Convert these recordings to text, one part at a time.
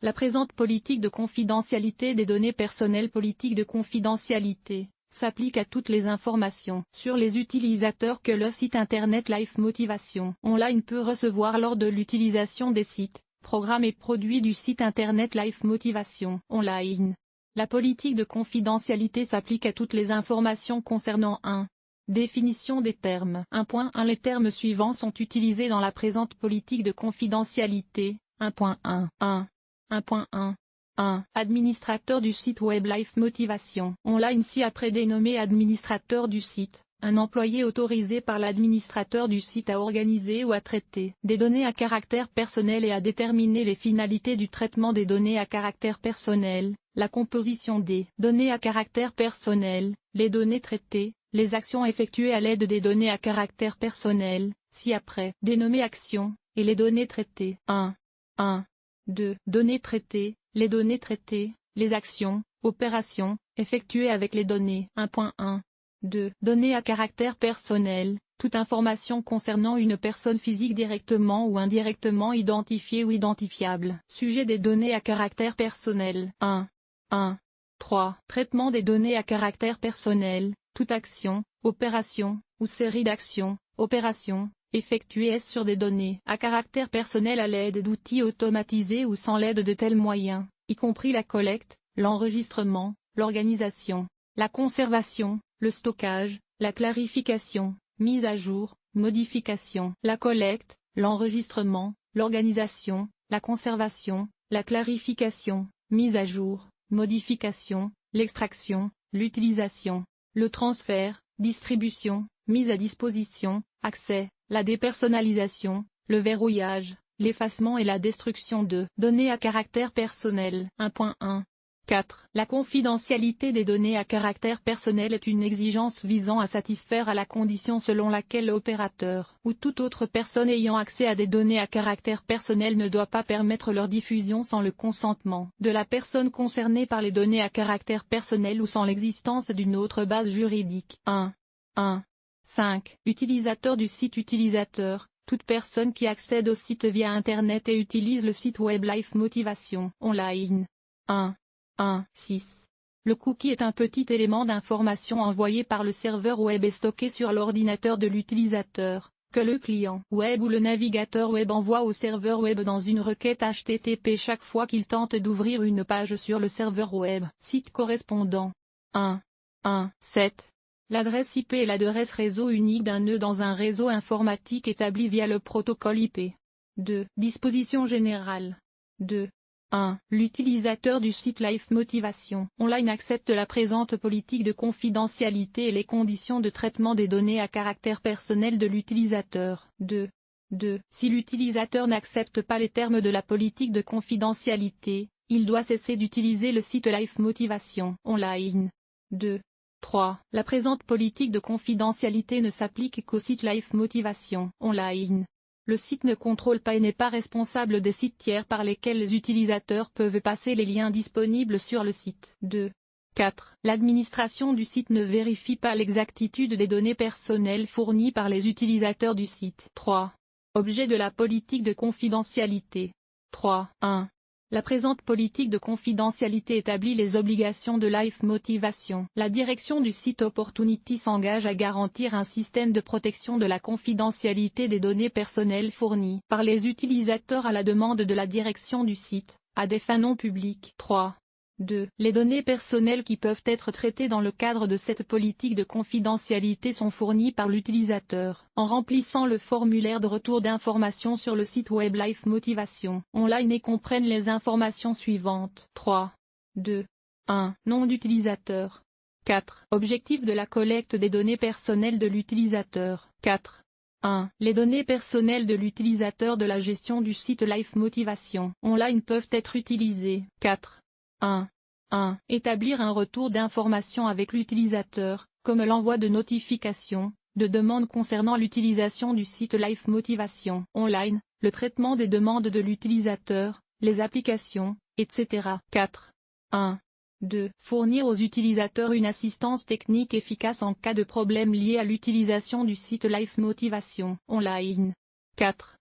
La présente politique de confidentialité des données personnelles politique de confidentialité s'applique à toutes les informations sur les utilisateurs que le site internet Life Motivation Online peut recevoir lors de l'utilisation des sites, programmes et produits du site internet Life Motivation Online. La politique de confidentialité s'applique à toutes les informations concernant 1. Définition des termes. 1.1 Les termes suivants sont utilisés dans la présente politique de confidentialité. 1.1 1.1 1. Administrateur du site web Life Motivation Online ci-après dénommé administrateur du site, un employé autorisé par l'administrateur du site à organiser ou à traiter des données à caractère personnel et à déterminer les finalités du traitement des données à caractère personnel, la composition des données à caractère personnel, les données traitées, les actions effectuées à l'aide des données à caractère personnel, ci-après dénommé actions, et les données traitées. 1. 2. Données traitées, les données traitées, les actions, opérations, effectuées avec les données. 1.1. 2. Données à caractère personnel, toute information concernant une personne physique directement ou indirectement identifiée ou identifiable. Sujet des données à caractère personnel. 1. 3. Traitement des données à caractère personnel, toute action, opération, ou série d'actions, opérations, effectuées sur des données à caractère personnel à l'aide d'outils automatisés ou sans l'aide de tels moyens, y compris la collecte, l'enregistrement, l'organisation, la conservation, le stockage, la clarification, mise à jour, modification. La collecte, l'enregistrement, l'organisation, la conservation, la clarification, mise à jour, modification, l'extraction, l'utilisation, le transfert, distribution, mise à disposition, accès, la dépersonnalisation, le verrouillage, l'effacement et la destruction de données à caractère personnel. 1.1. 4. La confidentialité des données à caractère personnel est une exigence visant à satisfaire à la condition selon laquelle l'opérateur ou toute autre personne ayant accès à des données à caractère personnel ne doit pas permettre leur diffusion sans le consentement de la personne concernée par les données à caractère personnel ou sans l'existence d'une autre base juridique. 1. 5. Utilisateur du site. Utilisateur, toute personne qui accède au site via Internet et utilise le site web Life Motivation Online. 6. Le cookie est un petit élément d'information envoyé par le serveur web et stocké sur l'ordinateur de l'utilisateur, que le client web ou le navigateur web envoie au serveur web dans une requête HTTP chaque fois qu'il tente d'ouvrir une page sur le serveur web. Site correspondant. 7. L'adresse IP est l'adresse réseau unique d'un nœud dans un réseau informatique établi via le protocole IP. 2. Disposition générale. 2. 1. L'utilisateur du site Life Motivation Online accepte la présente politique de confidentialité et les conditions de traitement des données à caractère personnel de l'utilisateur. 2. Si l'utilisateur n'accepte pas les termes de la politique de confidentialité, il doit cesser d'utiliser le site Life Motivation Online. 2. 3. La présente politique de confidentialité ne s'applique qu'au site Life Motivation Online. Le site ne contrôle pas et n'est pas responsable des sites tiers par lesquels les utilisateurs peuvent passer les liens disponibles sur le site. 2. 4. L'administration du site ne vérifie pas l'exactitude des données personnelles fournies par les utilisateurs du site. 3. Objet de la politique de confidentialité. 3. 1. La présente politique de confidentialité établit les obligations de Life Motivation. La direction du site Opportunity s'engage à garantir un système de protection de la confidentialité des données personnelles fournies par les utilisateurs à la demande de la direction du site, à des fins non publiques. 3. 2. Les données personnelles qui peuvent être traitées dans le cadre de cette politique de confidentialité sont fournies par l'utilisateur en remplissant le formulaire de retour d'informations sur le site web Life Motivation Online et comprennent les informations suivantes. 3. 2. 1. Nom d'utilisateur. 4. Objectif de la collecte des données personnelles de l'utilisateur. 4. 1. Les données personnelles de l'utilisateur de la gestion du site Life Motivation Online peuvent être utilisées. 4. 1. Établir un retour d'information avec l'utilisateur, comme l'envoi de notifications, de demandes concernant l'utilisation du site Life Motivation Online, le traitement des demandes de l'utilisateur, les applications, etc. 4. 2. Fournir aux utilisateurs une assistance technique efficace en cas de problème lié à l'utilisation du site Life Motivation Online. 4.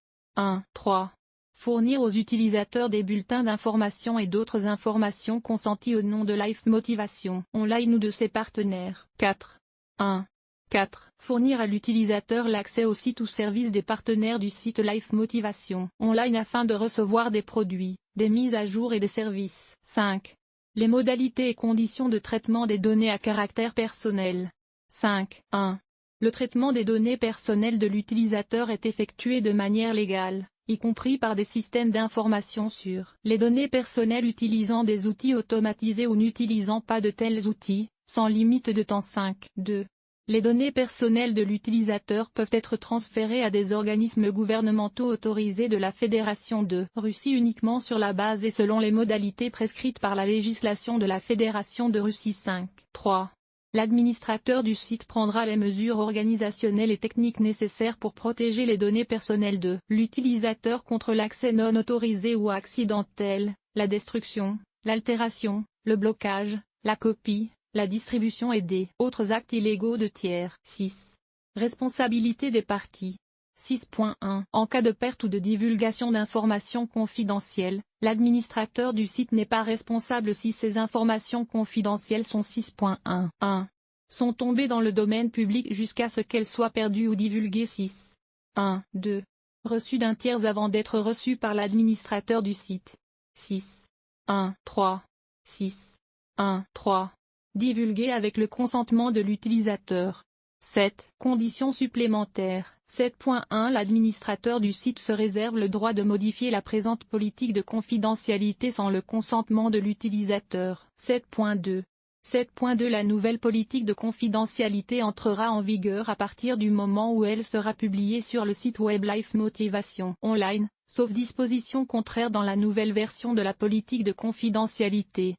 3. Fournir aux utilisateurs des bulletins d'information et d'autres informations consenties au nom de Life Motivation Online ou de ses partenaires. 4. 1. 4. Fournir à l'utilisateur l'accès au site ou service des partenaires du site Life Motivation Online afin de recevoir des produits, des mises à jour et des services. 5. Les modalités et conditions de traitement des données à caractère personnel. 5. 1. Le traitement des données personnelles de l'utilisateur est effectué de manière légale, y compris par des systèmes d'information sur les données personnelles utilisant des outils automatisés ou n'utilisant pas de tels outils, sans limite de temps. 5. 2. Les données personnelles de l'utilisateur peuvent être transférées à des organismes gouvernementaux autorisés de la Fédération de Russie uniquement sur la base et selon les modalités prescrites par la législation de la Fédération de Russie. 5. 3. L'administrateur du site prendra les mesures organisationnelles et techniques nécessaires pour protéger les données personnelles de l'utilisateur contre l'accès non autorisé ou accidentel, la destruction, l'altération, le blocage, la copie, la distribution et des autres actes illégaux de tiers. 6. Responsabilité des parties. 6.1. En cas de perte ou de divulgation d'informations confidentielles, l'administrateur du site n'est pas responsable si ces informations confidentielles sont 6.1. 1. Sont tombées dans le domaine public jusqu'à ce qu'elles soient perdues ou divulguées. 6. 1. 2. Reçues d'un tiers avant d'être reçues par l'administrateur du site. 6. 1. 3. 6. 1. 3. Divulguées avec le consentement de l'utilisateur. 7. Conditions supplémentaires. 7.1 L'administrateur du site se réserve le droit de modifier la présente politique de confidentialité sans le consentement de l'utilisateur. 7.2. 7.2 La nouvelle politique de confidentialité entrera en vigueur à partir du moment où elle sera publiée sur le site web Life Motivation Online, sauf disposition contraire dans la nouvelle version de la politique de confidentialité.